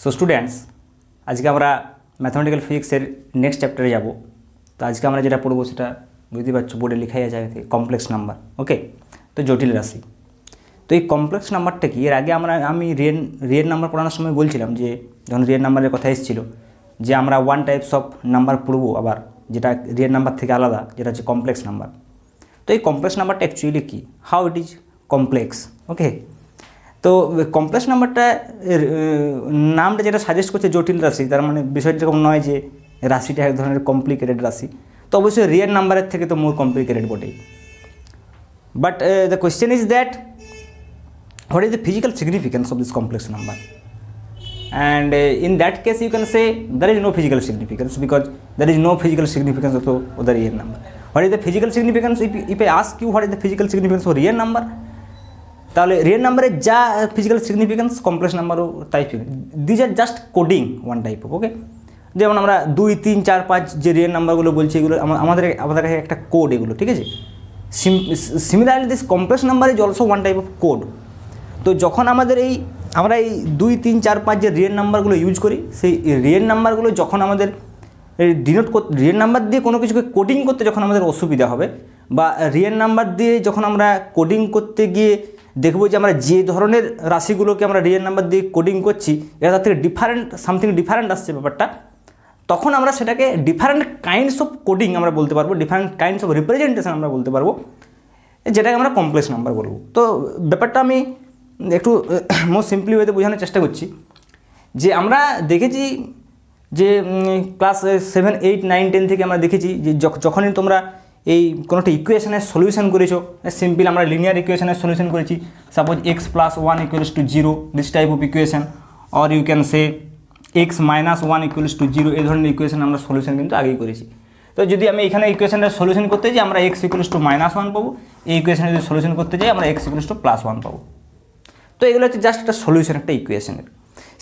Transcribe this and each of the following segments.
So students, আজকে আমরা mathematical ফিজিক্সের নেক্সট চ্যাপ্টারে যাব। তো আজকে আমরা যেটা পড়বো সেটা বুঝতে পারছো, বোর্ডে লেখাই আছে কমপ্লেক্স নাম্বার। ওকে, তো জটিল রাশি। তো এই কমপ্লেক্স নাম্বারটা কি, এর আগে আমি রিয়েল নাম্বার পড়ানোর সময় বলছিলাম যে যখন রিয়েল নাম্বারের কথা এসেছিল যে আমরা ওয়ান টাইপস অফ নাম্বার পড়বো আবার, যেটা রিয়েল নাম্বার থেকে আলাদা, যেটা হচ্ছে কমপ্লেক্স নাম্বার। তো এই কমপ্লেক্স নাম্বারটা অ্যাকচুয়ালি কী, how it is complex. Okay, তো কমপ্লেক্স নাম্বারটা নামটা যেটা সাজেস্ট করছে জটিল রাশি, তার মানে বিষয়টা এরকম নয় যে রাশিটা এক ধরনের কমপ্লিকেটেড রাশি। তো অবশ্যই রিয়েল নাম্বারের থেকে তো মোর কমপ্লিকেটেড বটেই। But the question is that what is the physical significance of this complex number? And in that case you can say there is no physical significance, because there is no physical significance of the real number. What is the physical significance? If I ask you what is the physical significance of real number, তাহলে real নাম্বারের যা physical significance complex নাম্বারও তাই। These are just coding one type of. Okay, যেমন আমরা 2, 3, 4, 5 যে real নাম্বারগুলো বলছি, এগুলো আমাদের কাছে একটা কোড, এগুলো ঠিক আছে। Similarly this complex number is also one type of code. তো যখন আমরা এই 2, 3, 4, 5 যে রিয়েল নাম্বারগুলো ইউজ করি, সেই রিয়েল নাম্বারগুলো যখন আমাদের ডিনোট করতে, রিয়েল নাম্বার দিয়ে কোনো কিছুকে কোডিং করতে যখন আমাদের অসুবিধা হবে, বা রিয়েল নাম্বার দিয়ে যখন আমরা কোডিং করতে গিয়ে দেখবো যে আমরা যে ধরনের রাশিগুলোকে আমরা রিয়েল নাম্বার দিয়ে কোডিং করছি এটা তার থেকে সামথিং ডিফারেন্ট আসছে ব্যাপারটা, তখন আমরা সেটাকে ডিফারেন্ট কাইন্ডস অফ কোডিং আমরা বলতে পারবো, ডিফারেন্ট কাইন্ডস অফ রিপ্রেজেন্টেশন আমরা বলতে পারবো, যেটাকে আমরা কমপ্লেক্স নাম্বার বলবো। তো ব্যাপারটা আমি একটু মোস্ট সিম্পলি ওয়েতে বোঝানোর চেষ্টা করছি যে আমরা দেখেছি যে ক্লাস 7, 8, 9, 10 থেকে আমরা দেখেছি যে যখনই তোমরা এই কোনো একটা ইকুয়েশনের সলিউশন করেছো, সিম্পল আমরা লিনিয়ার ইকুয়েশনের সলিউশন করেছি, suppose x + 1 = 0, this type of equation, or you can say x - 1 = 0, এই ধরনের ইকুয়েশন আমরা সলিউশন কিন্তু আগেই করেছি। তো যদি আমি এখানে ইকুয়েশনের সলিউশন করতে যাই, আমরা x = -1 পাবো, এই ইকুয়েশনে যদি সলিউশন করতে যাই আমরা x = +1 পাবো। তো এগুলো হচ্ছে জাস্ট একটা সলিউশন একটা ইকুয়েশনের।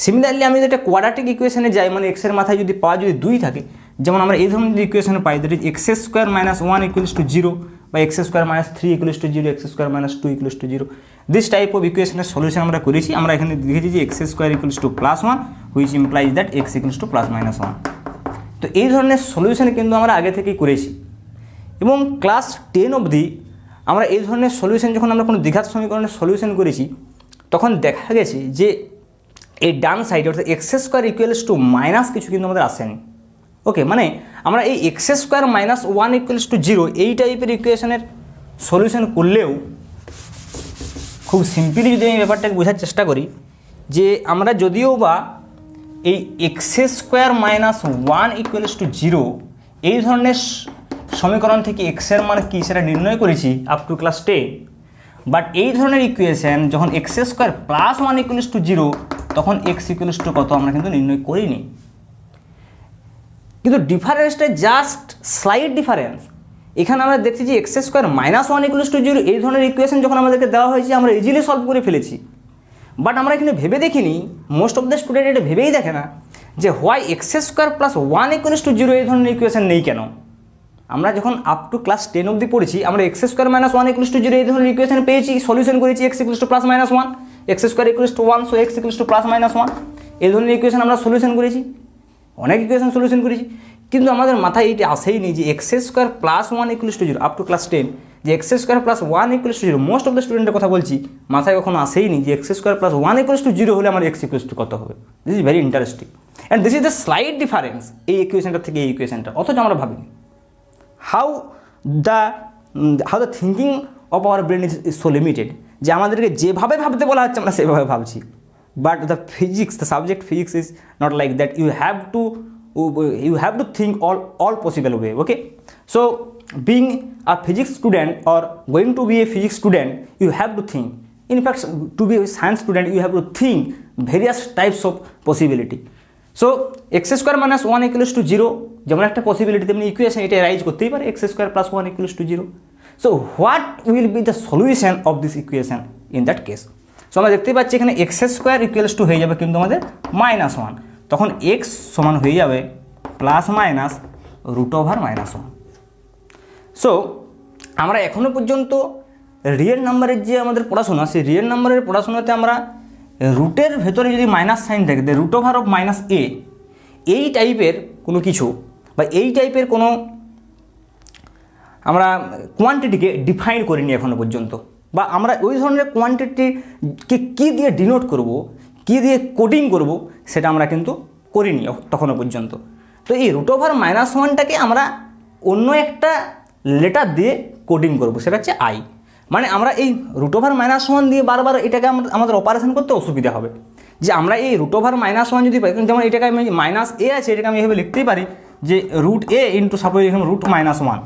সিমিলারলি আমি যদি একটা কোয়াড্রেটিক ইকুয়েশনে যাই, মানে এক্সের মাথায় যদি পাওয়ার যদি 2 থাকে, যেমন আমরা এই ধরনের যদি equation pi, that is x² - 1 = 0, বা x² - 3 = 0, x² - 2 = 0, this type of ইকুয়েশনের সলিউশন আমরা করেছি। আমরা এখানে দেখেছি যে x² = +1, which implies that x = +-1। তো এই ধরনের সলিউশন কিন্তু আমরা আগে থেকেই করেছি, এবং ক্লাস 10 অবধি আমরা এই ধরনের সলিউশন যখন আমরা কোনো দ্বিঘাত সমীকরণের সলিউশন করেছি, তখন দেখা গেছে যে এই ডান সাইডে অর্থাৎ x² = মাইনাস কিছু কিন্তু আমাদের আসেনি। ওকে, মানে আমরা এই x² - 1 = 0 এই টাইপের ইকুয়েশনের সলিউশন করলেও খুব সিম্পলি যদি আমি ব্যাপারটাকে বোঝার চেষ্টা করি, যে আমরা যদিও বা এই x² - 1 = 0 এই ধরনের সমীকরণ থেকে x এর মান কী সেটা নির্ণয় করেছি আপ টু ক্লাস 10, বাট এই ধরনের ইকুয়েশন যখন x² + 1 = 0 তখন x = কত আমরা কিন্তু নির্ণয় করিনি। কিন্তু ডিফারেন্সটা জাস্ট স্লাইড ডিফারেন্স। এখানে আমরা দেখছি যে x² - 1 = 0 এই ধরনের ইকুয়েশন যখন আমাদেরকে দেওয়া হয়েছে আমরা ইজিলি সলভ করে ফেলেছি। বাট আমরা এখানে ভেবে দেখিনি, মোস্ট অফ দ্য স্টুডেন্ট এটা ভেবেই দেখে না যে হোয়াই x² + 1 = 0 এই ধরনের ইকুয়েশন নেই কেন। আমরা যখন আপ টু ক্লাস 10 অবধি পড়েছি, আমরা x² - 1 = 0 এই ধরনের ইকুয়েশন পেয়েছি, সলিউশন করেছি x = +-1, x² = 1, সো x = +-1 এই ধরনের ইকুয়েশন আমরা সলিউশন করেছি, অনেক ইকুয়েশন সলিউশন করেছি। কিন্তু আমাদের মাথায় এইটা আসেই নি যে x² + 1 = 0 আপ টু ক্লাস 10, যে x² + 1 = 0 মোস্ট অফ দ্য স্টুডেন্টের কথা বলছি, মাথায় কখনো আসেই নি যে x² + 1 = 0 হলে আমার x = কত হবে। This is very interesting and this is the slight difference এই ইকুয়েশনটা থেকে এই ইকুয়েশনটা, অথচ আমরা ভাবিনি। How the thinking of our brain is so limited, যে আমাদেরকে যেভাবে ভাবতে বলা হচ্ছে আমরা সেভাবে ভাবছি। But the subject physics is not like that. You have to think all possible way. Okay, so being a physics student or going to be a physics student, you have to think. In fact, to be a science student you have to think various types of possibility. So x² - 1 = 0 যেমন একটা possibility, তেমনি equation এটা rise করতেই পারে x² + 1 = 0। So what will be the solution of this equation in that case? So আমরা দেখতেই পাচ্ছি এখানে x² হয়ে যাবে কিন্তু আমাদের -1, তখন x সমান হয়ে যাবে ±√1। সো আমরা এখনও পর্যন্ত রিয়েল নাম্বারের যে আমাদের পড়াশোনা, সেই রিয়েল নাম্বারের পড়াশোনাতে আমরা রুটের ভেতরে যদি মাইনাস সাইন থাকে, রুট ওভার অফ মাইনাস এ, এই টাইপের কোনো কিছু বা এই টাইপের কোনো আমরা কোয়ান্টিটিকে ডিফাইন করিনি এখনো পর্যন্ত, বা আমরা ওই ধরনের কোয়ান্টিটিকে কী দিয়ে ডিনোট করব, কী দিয়ে কোডিং করব, সেটা আমরা কিন্তু করিনি তখনও পর্যন্ত। তো এই রুট ওভার মাইনাস ওয়ানটাকে আমরা অন্য একটা লেটার দিয়ে কোডিং করব, সেটা হচ্ছে আই। মানে আমরা এই রুট ওভার মাইনাস ওয়ান দিয়ে বারবার এটাকে আমাদের অপারেশন করতে অসুবিধা হবে, যে আমরা এই রুট ওভার মাইনাস ওয়ান যদি পাই, যেমন এটাকে আমি মাইনাস এ আছে, এটাকে আমি এভাবে লিখতেই পারি যে রুট এ ইন্টু সাপোজ এখানে রুট মাইনাস ওয়ান,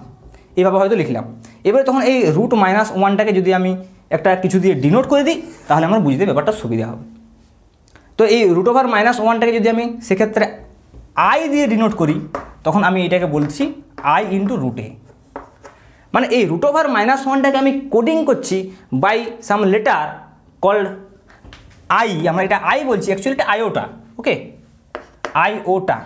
এইভাবে হয়তো লিখলাম। এবারে তখন এই রুট মাইনাস ওয়ানটাকে যদি আমি একটা কিছু দিয়ে ডিনোট করে দিই, তাহলে আমার বুঝতে ব্যাপারটা সুবিধা হবে। তো এই রুট ওভার মাইনাস ওয়ানটাকে যদি আমি সেক্ষেত্রে আই দিয়ে ডিনোট করি, তখন আমি এটাকে বলছি আই ইন্টু রুট এ। মানে এই রুট ওভার মাইনাস ওয়ানটাকে আমি কোডিং করছি by some letter called I. আমরা এটা আই বলছি, অ্যাকচুয়ালি এটা আইওটা, ওকে, আইওটা।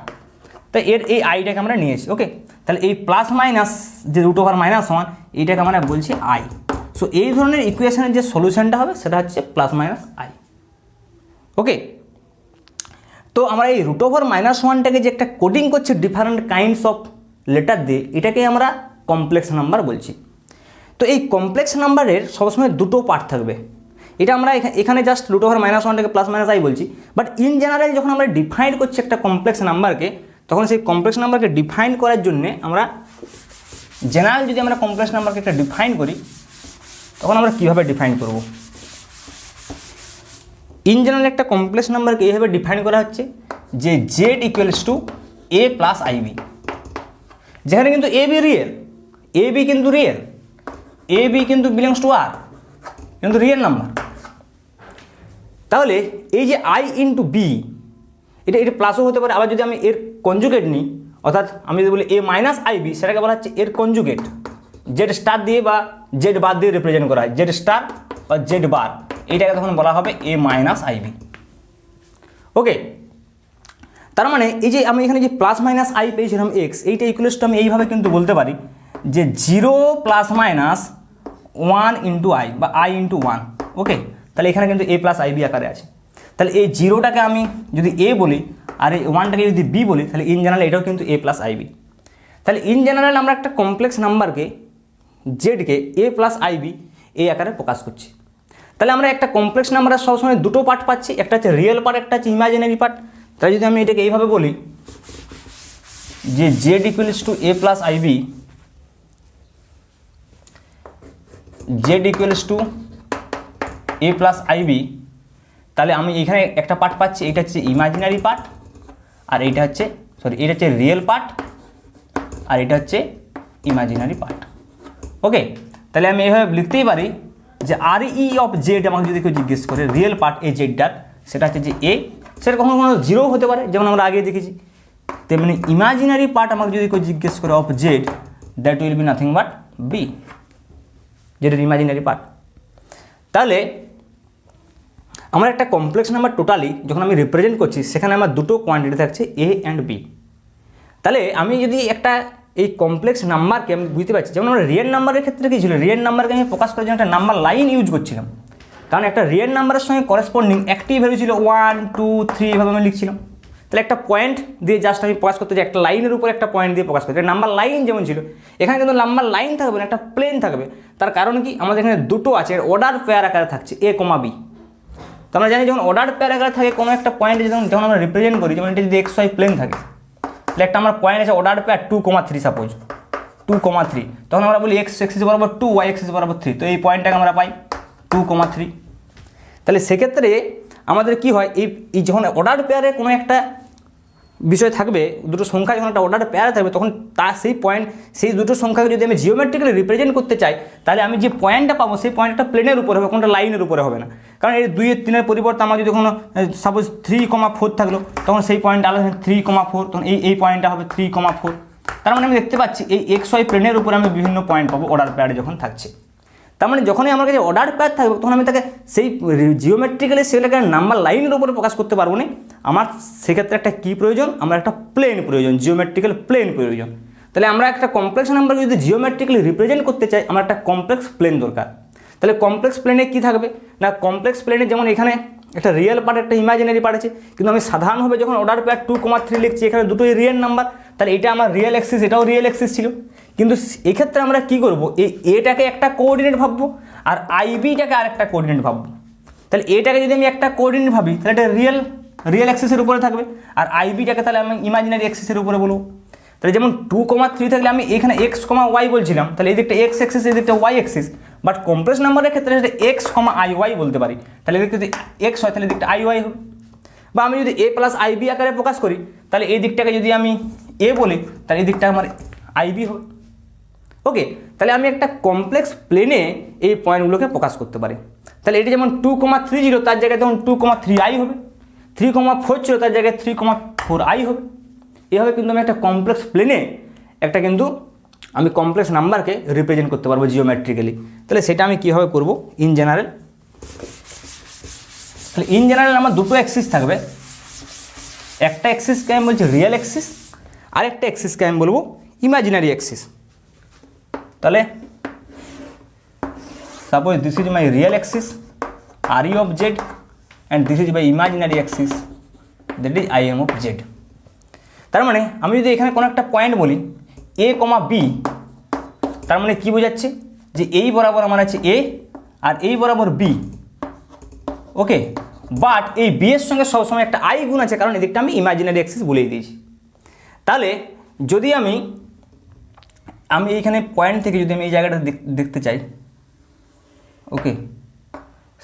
তাই এই আইটাকে আমরা নিয়েছি, ওকে। তাহলে এই প্লাস মাইনাস যে রুট ওভার মাইনাস ওয়ান, এইটাকে আমরা বলছি আই। সো এই ধরনের ইকুয়েশনের যে সলিউশনটা হবে সেটা হচ্ছে প্লাস মাইনাস আই, ওকে। তো আমরা এই রুট ওভার মাইনাস ওয়ানটাকে যে একটা কোডিং করছি ডিফারেন্ট কাইন্ডস অফ লেটার দিয়ে, এটাকে আমরা কমপ্লেক্স নাম্বার বলছি। তো এই কমপ্লেক্স নাম্বারের সবসময় দুটো পার্ট থাকবে। এটা আমরা এখানে জাস্ট রুট ওভার মাইনাস ওয়ানটাকে প্লাস মাইনাস আই বলছি, বাট ইন জেনারেল যখন আমরা ডিফাইন করছি একটা কমপ্লেক্স নাম্বারকে, তখন সেই কমপ্লেক্স নাম্বারকে ডিফাইন করার জন্যে আমরা জেনারেল যদি আমরা কমপ্লেক্স নাম্বারকে একটা ডিফাইন করি, তখন আমরা কীভাবে ডিফাইন করব? ইন জেনারেল একটা কমপ্লেক্স নাম্বারকে এইভাবে ডিফাইন করা হচ্ছে যে Z equals to A plus I B, যেখানে কিন্তু A B real, A B কিন্তু রিয়েল, এ বি কিন্তু বিলংস টু আর, কিন্তু রিয়েল নাম্বার। তাহলে এই যে আই ইন্টু বি, এটা প্লাসও হতে পারে, আবার যদি আমি এর কনজুগেট নিই, অর্থাৎ আমি যদি বলি এ মাইনাস আইবি, সেটাকে বলা হচ্ছে এর কনজুগেট, জেড স্টার দিয়ে বা জেড বার দিয়ে রিপ্রেজেন্ট করা হয়, জেড স্টার বা জেড বার, এইটাকে তখন বলা হবে এ মাইনাস আইবি, ওকে। তার মানে এই যে আমি এখানে যে প্লাস মাইনাস আই পেয়েছিলাম এক্স, এইটা ইকুয়ালস টু আমি এইভাবে কিন্তু বলতে পারি যে 0 প্লাস মাইনাস 1 ইন্টু আই বা আই ইন্টু 1, ওকে। তাহলে এখানে কিন্তু এ প্লাস আইবি আকারে আছে। তাহলে এই 0টাকে আমি যদি এ বলি আর এই 1টাকে যদি বি বলি, তাহলে ইন জেনারেল এটাও কিন্তু এ প্লাস আইবি। তাহলে ইন জেনারেল আমরা একটা কমপ্লেক্স নাম্বারকে জেডকে এ প্লাস আইবি এই আকারে প্রকাশ করছি। তাহলে আমরা একটা কমপ্লেক্স নাম্বারের সবসময় দুটো পার্ট পাচ্ছি, একটা হচ্ছে রিয়েল পার্ট, একটা হচ্ছে ইমাজিনারি পার্ট। তাই যদি আমি এটাকে এইভাবে বলি যে Z equals to A plus I B, Z equals to A plus I B, তাহলে আমি এখানে একটা পার্ট পাচ্ছি, এটা হচ্ছে ইমাজিনারি পার্ট, আর এইটা হচ্ছে এটা হচ্ছে রিয়েল পার্ট, আর এটা হচ্ছে ইমাজিনারি পার্ট, ওকে। তাহলে আমি এইভাবে লিখতেই পারি যে আর ই অফ জেড আমাকে যদি কেউ জিজ্ঞেস করে রিয়েল পার্ট এই জেডটার, সেটা হচ্ছে যে এ, সেটা কখনো কখনো জিরো হতে পারে, যেমন আমরা আগে দেখেছি। তেমনি ইমাজিনারি পার্ট আমাকে যদি কেউ জিজ্ঞেস করে of Z, that will be nothing but B, জেডের ইমাজিনারি পার্ট। তাহলে আমার একটা কমপ্লেক্স নাম্বার টোটালি যখন আমি রিপ্রেজেন্ট করছি, সেখানে আমার দুটো কোয়ান্টিটি থাকছে এ অ্যান্ড বি। তাহলে আমি যদি একটা এই কমপ্লেক্স নাম্বারকে আমি বুঝতে পারছি, যেমন আমরা রিয়েল নাম্বারের ক্ষেত্রে কী ছিল, রিয়েল নাম্বারকে আমি প্রকাশ করার জন্য একটা নাম্বার লাইন ইউজ করছিলাম, কারণ একটা রিয়েল নাম্বারের সঙ্গে করেসপন্ডিং একটি ভ্যালু ছিল 1 2 3 এভাবে আমি লিখছিলাম। তাহলে একটা পয়েন্ট দিয়ে জাস্ট আমি প্রকাশ করতে চাই, একটা লাইনের উপর একটা পয়েন্ট দিয়ে প্রকাশ করতে, নাম্বার লাইন যেমন ছিল, এখানে কিন্তু নাম্বার লাইন থাকবে না, একটা প্লেন থাকবে। তার কারণ কি, আমাদের এখানে দুটো আছে, অর্ডার পেয়ার আকারে থাকছে এ কমা বি। তো আমরা জানি যখন অর্ডার পেয়ার আকারে থাকে কোনো একটা পয়েন্টে যখন আমরা রিপ্রেজেন্ট করি, যেমন এটা যদি এক্স ওয়াই প্লেন থাকে, তাহলে একটা আমার পয়েন্ট আছে অর্ডার পেয়ার 2,3, সাপোজ 2,3, তখন আমরা বলি এক্স এক্সিস বরাবর 2, ওয়াই এক্সিস বরাবর 3, তো এই পয়েন্টটাকে আমরা পাই 2,3। তাহলে সেক্ষেত্রে আমাদের কি হয়, এই যখন অর্ডার পেয়ারে কোনো একটা বিষয় থাকবে, দুটো সংখ্যা যখন একটা অর্ডার পেয়ারে থাকবে, তখন তার সেই দুটো সংখ্যাকে যদি আমি জিওমেট্রিক্যালি রিপ্রেজেন্ট করতে চাই, তাহলে আমি যে পয়েন্টটা পাবো সেই পয়েন্টটা প্লেনের উপরে হবে, কোনটা লাইনের উপরে হবে না। কারণ এই 2 এর 3 পরিবর্তে আমার যদি কোনো সাপোজ 3,4 থাকলো, তখন সেই পয়েন্টটা আলাদা 3,4, তখন এই পয়েন্টটা হবে 3,4। তার মানে আমি দেখতে পাচ্ছি এই এক্স ওয়াই প্লেনের উপরে আমি বিভিন্ন পয়েন্ট পাবো অর্ডার পেয়ারে যখন থাকছে। তার মানে যখনই আমার কাছে অর্ডার পেয়ার থাকবে, তখন আমি তাকে সেই জিওমেট্রিক্যালি সেটাকে নাম্বার লাইনের উপরে প্রকাশ করতে পারবো না। আমার সেক্ষেত্রে একটা কী প্রয়োজন, আমার একটা প্লেন প্রয়োজন, জিওমেট্রিক্যাল প্লেন প্রয়োজন। তাহলে আমরা একটা কমপ্লেক্স নাম্বারকে যদি জিওমেট্রিক্যালি রিপ্রেজেন্ট করতে চাই, আমার একটা কমপ্লেক্স প্লেন দরকার। তাহলে কমপ্লেক্স প্লেনে কী থাকবে না, কমপ্লেক্স প্লেনে যেমন এখানে একটা রিয়েল পার্ট একটা ইমাজিনারি পার্ট আছে, কিন্তু আমি সাধারণভাবে যখন অর্ডার পেয়ার 2,3 লিখছি এখানে দুটোই রিয়েল নাম্বার, তাহলে এটা আমার রিয়েল অ্যাক্সিস, এটাও রিয়েল অ্যাক্সিস ছিল। কিন্তু এক্ষেত্রে আমরা কি করব, এই এটাকে একটা কোঅর্ডিনেট ভাববো আর আইবিটাকে আর একটা কোঅর্ডিনেট ভাববো। তাহলে এটাকে যদি আমি একটা কোঅর্ডিনেট ভাবি তাহলে এটা রিয়েল অ্যাক্সিসের উপরে থাকবে, আর আইবিটাকে তাহলে আমি ইমাজিনারি অ্যাক্সিসের উপরে বলবো। তাহলে যেমন 2,3 থাকলে আমি এখানে এক্স কমা ওয়াই বলছিলাম, তাহলে এই দিকটা এক্স অ্যাক্সিস এই দিকটা ওয়াই অ্যাক্সিস, বাট কমপ্লেক্স নাম্বারের ক্ষেত্রে সেটা এক্স কমা আই ওয়াই বলতে পারি। তাহলে এদিকে যদি এক্স হয় তাহলে দিকটা আই ওয়াই হবে। বা আমি যদি এ প্লাস আইবি আকারে প্রকাশ করি তাহলে এই দিকটাকে যদি আমি এ বলি তাহলে এই দিকটা আমার আইবি হবে। ওকে, তাহলে আমি একটা কমপ্লেক্স প্লেনে এই পয়েন্টগুলোকে প্রকাশ করতে পারি। তাহলে এটি যেমন 2,30 তার জায়গায় তখন 2,3i হবে, 3,4 ছিল তার জায়গায় 3,4i হবে। এভাবে কিন্তু আমি একটা কমপ্লেক্স প্লেনে একটা কিন্তু আমি কমপ্লেক্স নাম্বারকে রিপ্রেজেন্ট করতে পারবো জিওমেট্রিক্যালি। তাহলে সেটা আমি কীভাবে করব, ইন জেনারেল। তাহলে ইন জেনারেল আমার দুটো অ্যাক্সিস থাকবে, একটা অ্যাক্সিসকে আমি বলছি রিয়েল অ্যাক্সিস, আরেকটা অ্যাক্সিসকে আমি বলবো ইমাজিনারি অ্যাক্সিস। তাহলে suppose this is my real Axis RE of Z and this is my imaginary axis that is IM of Z। তার মানে আমি যদি এখানে কোনো একটা পয়েন্ট বলি A, B, তার মানে কি বোঝাচ্ছে যে এই বরাবর আমার আছে A আর এই বরাবর B। ওকে, বাট এই B এর সঙ্গে সবসময় একটা I গুণ আছে, কারণ এদিকটা আমি ইমাজিনারি অ্যাক্সিস বলেই দিয়েছি। তাহলে যদি আমি এইখানে পয়েন্ট থেকে যদি আমি এই জায়গাটা দেখতে চাই, ওকে,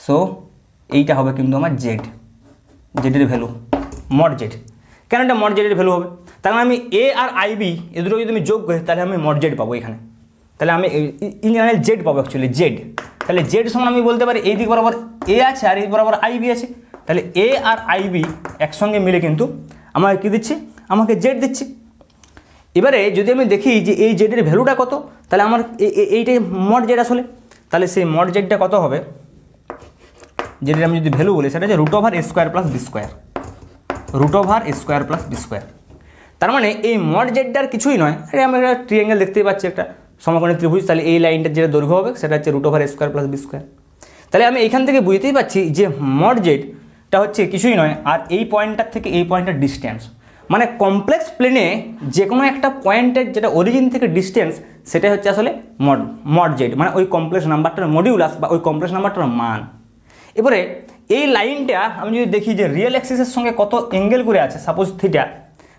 সো এইটা হবে কিন্তু আমার জেডের ভ্যালু মড জেড। কেন এটা মড জেডের ভ্যালু হবে, তার মানে আমি এ আর আইবি এ দুটো যদি আমি যোগ করি তাহলে আমি মড জেড পাবো এখানে। তাহলে আমি ইন জেনারেল জেড পাবো, অ্যাকচুয়ালি জেড। তাহলে জেড সমান আমি বলতে পারি এই দিক বরাবর এ আছে আর এই বরাবর আইবি আছে, তাহলে এ আর আইবি একসঙ্গে মিলে কিন্তু আমাকে কী দিচ্ছে, আমাকে জেড দিচ্ছে। এবারে যদি আমি দেখি যে এই জেডের ভ্যালুটা কত, তাহলে আমার এইটাই মড জেড আসলে। তাহলে সেই মড জেডটা কত হবে, যেটা আমি যদি ভ্যালু বলি সেটা হচ্ছে √A² + B², √A² + B²। তার মানে এই মড জেডটার কিছুই নয়, আরে আমি একটা ট্রিঅ্যাঙ্গেল দেখতেই পাচ্ছি, একটা সমকোণী ত্রিভুজ। তাহলে এই লাইনটার যেটা দৈর্ঘ্য হবে সেটা হচ্ছে √A² + B²। তাহলে আমি এখান থেকে বুঝতেই পাচ্ছি যে মড জেডটা হচ্ছে কিছুই নয়, আর এই পয়েন্টটার থেকে এই পয়েন্টের ডিস্টেন্স। মানে কমপ্লেক্স প্লেনে যে কোনো একটা পয়েন্টের যেটা অরিজিন থেকে ডিস্টেন্স সেটা হচ্ছে আসলে মড জেড, মানে ওই কমপ্লেক্স নাম্বারটার মডিউলাস বা ওই কমপ্লেক্স নাম্বারটার মান। এবারে এই লাইনটা আমি যদি দেখি যে রিয়েল অ্যাক্সিসের সঙ্গে কত অ্যাঙ্গেল করে আছে, সাপোজ থিটা,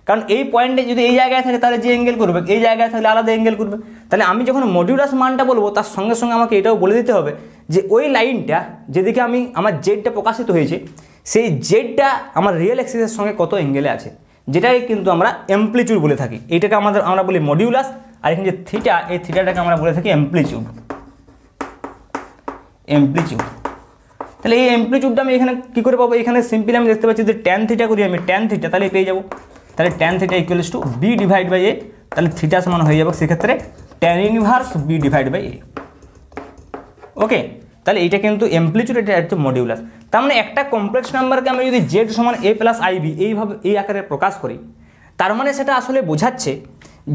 কারণ এই পয়েন্টে যদি এই জায়গায় থাকে তাহলে যে অ্যাঙ্গেল করবে, এই জায়গায় থাকলে আলাদা অ্যাঙ্গেল করবে। তাহলে আমি যখন মডিউলাস মানটা বলবো তার সঙ্গে সঙ্গে আমাকে এটাও বলে দিতে হবে যে ওই লাইনটা যেদিকে আমার জেডটা প্রকাশিত হয়েছে সেই জেডটা আমার রিয়েল অ্যাক্সিসের সঙ্গে কত অ্যাঙ্গেলে আছে, যেটাকে কিন্তু আমরা অ্যাম্প্লিটিউড বলে থাকি। এইটাকে আমরা বলি মডিউলাস, আর এখানে যে থিটা, এই থিটাটাকে আমরা বলে থাকি অ্যাম্প্লিটিউড। তাহলে এই অ্যাম্প্লিটিউডটা আমি এখানে কী করে পাবো, এখানে সিম্পলি আমি দেখতে পাচ্ছি যে ট্যান থিটা করি আমি, ট্যান থিটা তাহলে পেয়ে যাবো। তাহলে tan theta equals to B/A, তাহলে থিটা সমান হয়ে যাবে সেক্ষেত্রে ট্যান ইনভার্স B/A। ওকে, তাহলে এইটা কিন্তু অ্যাম্প্লিটিউড, এটা হচ্ছে মডিউলাস। তার মানে একটা কমপ্লেক্স নাম্বারকে আমি যদি জেড সমান A + IB এইভাবে এই আকারে প্রকাশ করি, তার মানে সেটা আসলে বোঝাচ্ছে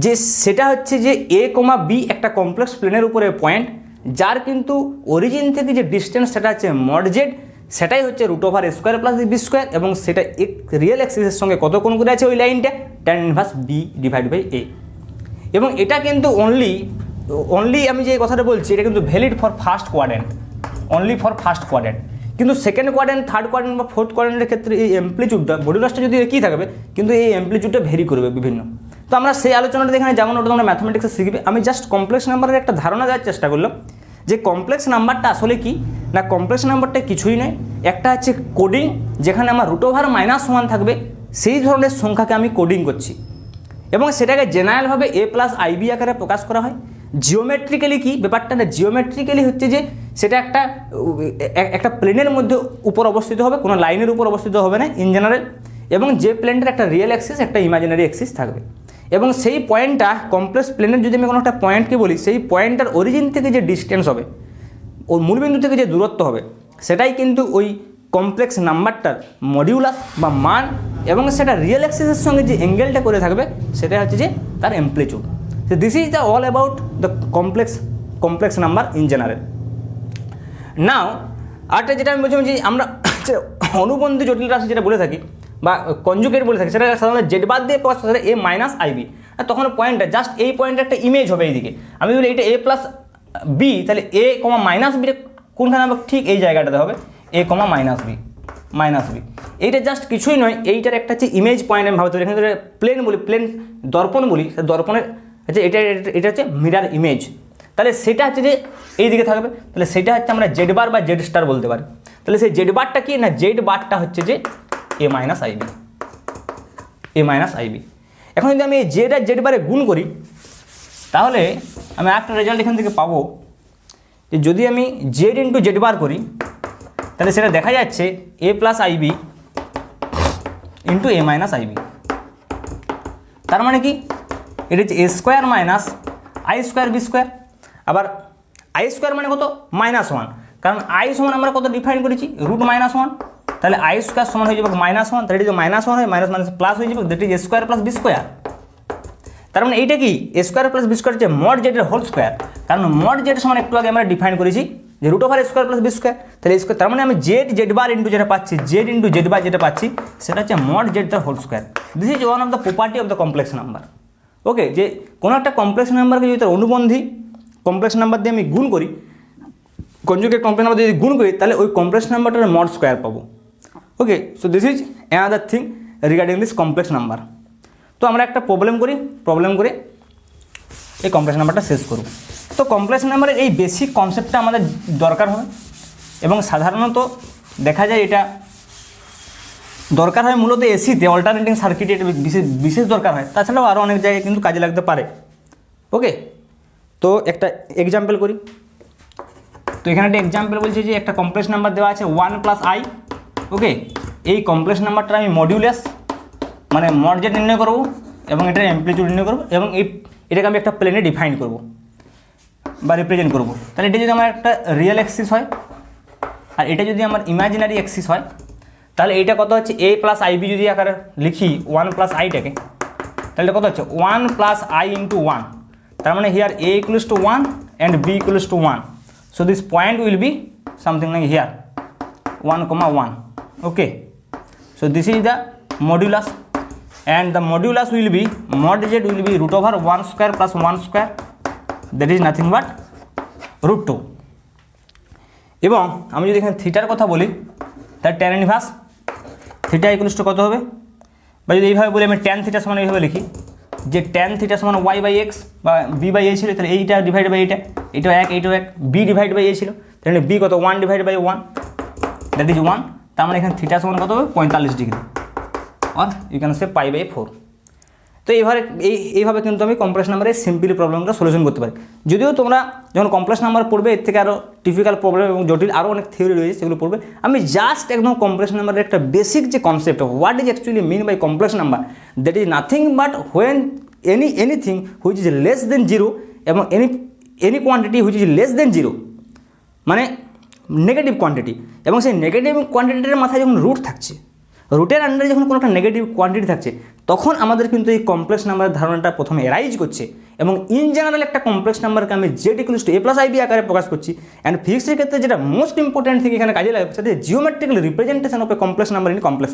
যে সেটা হচ্ছে যে A, B একটা কমপ্লেক্স প্লেনের উপরে পয়েন্ট, যার কিন্তু অরিজিন থেকে যে ডিস্টেন্স সেটা হচ্ছে মড জেড, সেটাই হচ্ছে √A² + B², এবং সেটা রিয়েল অ্যাক্সিসের সঙ্গে কত কোণ করে আছে ওই লাইনটা, ট্যান ইনভার্স B/A। এবং এটা কিন্তু অনলি আমি যে কথাটা বলছি এটা কিন্তু valid for first quadrant, only for first quadrant. কিন্তু সেকেন্ড কোয়াড্রেন্ট, থার্ড কোয়াড্রেন্ট বা ফোর্থ কোয়াড্রেন্টের ক্ষেত্রে এই অ্যাম্প্লিটিউডটা মডিউলাসটা যদি একই থাকবে কিন্তু এই অ্যাম্প্লিটিউডটা ভেরি করবে বিভিন্ন। তো আমরা সেই আলোচনাটা এখানে যেমন ওটা তোমরা ম্যাথমেটিক্সে শিখবে। আমি জাস্ট কমপ্লেক্স নাম্বারের একটা ধারণা দেওয়ার চেষ্টা করলাম যে কমপ্লেক্স নাম্বারটা আসলে কি না, কমপ্লেক্স নাম্বারটা কিছুই নয়, একটা হচ্ছে কোডিং, যেখানে আমার √−1 থাকবে সেই ধরনের সংখ্যাকে আমি কোডিং করছি, এবং সেটাকে জেনারেলভাবে A + IB আকারে প্রকাশ করা হয়। জিওমেট্রিক্যালি কি ব্যাপারটা না, জিওমেট্রিক্যালি হচ্ছে যে সেটা একটা প্লেনের মধ্যে উপর অবস্থিত হবে, কোনো লাইনের উপর অবস্থিত হবে না ইন জেনারেল, এবং যে প্লেনটার একটা রিয়েল অ্যাক্সিস একটা ইমাজিনারি অ্যাক্সিস থাকবে, এবং সেই পয়েন্টটা কমপ্লেক্স প্লেনের যদি আমি কোনো একটা পয়েন্টকে বলি সেই পয়েন্টটার অরিজিন থেকে যে ডিস্টেন্স হবে, ওই মূলবিন্দু থেকে যে দূরত্ব হবে, সেটাই কিন্তু ওই কমপ্লেক্স নাম্বারটার মডিউলাস বা মান, এবং সেটা রিয়েল অ্যাক্সিসের সঙ্গে যে অ্যাঙ্গেলটা করে থাকবে সেটা হচ্ছে যে তার amplitude. So this is the all about the complex number in general. Now আরেকটা যেটা আমি বলছিলাম যে আমরা অনুবন্ধী জটিল রাশি যেটা বলে থাকি বা কনজুগেট বলে থাকি, সেটা সাধারণত জেড বাদ দিয়ে প্রকাশ করে এ মাইনাস আইবি। আর তখন পয়েন্টটা জাস্ট এই পয়েন্টের একটা ইমেজ হবে এইদিকে। আমি বলি এটা এ প্লাস বি, তাহলে এ কমা মাইনাস বি কোনখানে হবে, ঠিক এই জায়গাটাতে হবে এ কমা মাইনাস বি। এইটা জাস্ট কিছুই নয়, এইটার একটা হচ্ছে ইমেজ পয়েন্ট আমি ভাবতে পারি। এখানে প্লেন বলি, প্লেন দর্পণ বলি, দর্পণের হচ্ছে এটা হচ্ছে মিরার ইমেজ। তাহলে সেটা হচ্ছে যে এই দিকে থাকবে, তাহলে সেটা হচ্ছে আমরা জেড বার বা জেড স্টার বলতে পারি। তাহলে সেই জেড বারটা কি না, জেড বারটা হচ্ছে যে এ মাইনাস আইবি। এখন যদি আমি এই জেড আর জেড বারে গুণ করি, তাহলে আমি একটা রেজাল্ট এখান থেকে পাবো যে যদি আমি জেড ইন্টু জেড বার করি, তাহলে সেটা দেখা যাচ্ছে A plus I B into A minus I B. তার মানে কি, এটা হচ্ছে A square minus I square B square. আবার আই স্কোয়ার মানে কত, -1, কারণ আই সমান আমরা কত ডিফাইন করেছি, √-1। তাহলে আই স্কোয়ার সমান হয়ে যাবে -1, তাহলে যদি -1 হয় মাইনাস মাইনাস প্লাস হয়ে যাবে, that is A square plus B square. তার মানে এইটা কি, A square plus B square হচ্ছে মড জেডের হোল স্কোয়ার। কারণ মড জেড সমান একটু আগে আমরা ডিফাইন করেছি যে √a square plus B square. তাহলে স্কোয়ার, তার মানে আমি জেড বার ইন্টু যেটা পাচ্ছি, জেড ইন্টু জেড বার যেটা পাচ্ছি, সেটা হচ্ছে মড জেড তার whole square. This is one of the property of the complex number. Okay, যে কোনো একটা কমপ্লেক্স নাম্বারকে যদি তার অনুবন্ধী কমপ্লেক্স নাম্বার দিয়ে আমি গুণ করি, কনজুগেট কমপ্লেক্স নাম্বার যদি গুণ করি, তাহলে ওই কমপ্লেক্স নাম্বারটার মড স্কোয়ার পাবো। Okay, so this is another thing regarding this complex number. তো আমরা একটা প্রবলেম করে এই কমপ্লেক্স নাম্বারটা শেষ করব। তো কমপ্লেক্স নাম্বারের এই বেসিক কনসেপ্টটা আমাদের দরকার হয়, এবং সাধারণত দেখা যায় এটা দরকার হয় মূলত এসিতে, অল্টারনেটিং সার্কিটে এটা বিশেষ দরকার হয়। তাছাড়াও আরও অনেক জায়গায় কিন্তু কাজে লাগতে পারে। ওকে, তো একটা এক্সাম্পল করি। তো এখানে একটা এক্সাম্পল বলছে যে একটা কমপ্লেক্স নাম্বার দেওয়া আছে 1 + i। ওকে, এই কমপ্লেক্স নাম্বারটা আমি মডিউলাস মানে মড জেড নির্ণয় করবো, এবং এটার অ্যামপ্লিটিউড নির্ণয় করবো, এবং এটাকে আমি একটা প্লেনে ডিফাইন করব বা রিপ্রেজেন্ট করব। তাহলে এটা যদি আমার একটা রিয়েল অ্যাক্সিস হয়, আর এটা যদি আমার ইমাজিনারি অ্যাক্সিস হয়, তাহলে এইটা কত হচ্ছে a প্লাস আইবি যদি আকারে লিখি 1 + i-টাকে, তাহলে এটা কত হচ্ছে 1 + i × 1। তার মানে here a = 1 and b = 1. So this point will be something like here 1, 1. Okay, so this is the modulus, and the modulus will be mod z will be √1² + 1², that is nothing but √2। এবং আমি যদি এখানে থিটার কথা বলি, তার tan inverse theta = কত হবে, বা যদি এইভাবে বলি আমি tan থিটা সমান এইভাবে লিখি যে tan থিটা সমান y/x বা b/a ছিল, তাহলে এইটা ডিভাইড বাই এইটা, এটাও 1 এইটাও 1, b ডিভাইড বাই a ছিল, তাহলে b কত 1 ডিভাইড বাই 1, দ্যাট ইজ 1। তার মানে এখানে থিটা সমান কত হবে 45 ডিগ্রি, আর ইউ ক্যান সে π/4। তো এইভাবে কিন্তু আমি কমপ্লেক্স নাম্বারের সিম্পলি প্রবলেমটা সলিউশন করতে পারি। যদিও তোমরা যখন কমপ্লেক্স নাম্বার পড়বে, এর থেকে আরও টিপিক্যাল প্রবলেম এবং জটিল আরও অনেক থিওরি রয়েছে, সেগুলো পড়বে। আমি জাস্ট একদম কমপ্লেক্স নাম্বারের একটা বেসিক যে concept, what is actually mean by complex number, that is nothing but when anything which is less than 0 এবং any quantity which is less than 0 মানে নেগেটিভ কোয়ান্টিটি, এবং সেই নেগেটিভ কোয়ান্টিটির মাথায় যখন রুট থাকছে, রুটের আন্ডারে যখন কোনো একটা নেগেটিভ কোয়ান্টিটি থাকছে, তখন আমাদের কিন্তু এই কমপ্লেক্স নাম্বারের ধারণাটা প্রথমে এরাইজ করছে। এবং ইন জেনারেল একটা কমপ্লেক্স নাম্বারকে আমি z = a + ib আকারে প্রকাশ করছি। অ্যান্ড ফিজিক্সের ক্ষেত্রে যেটা মোস্ট ইম্পর্টেন্ট থিং এখানে কাজে লাগে, সেটা geometrical representation of A complex number in complex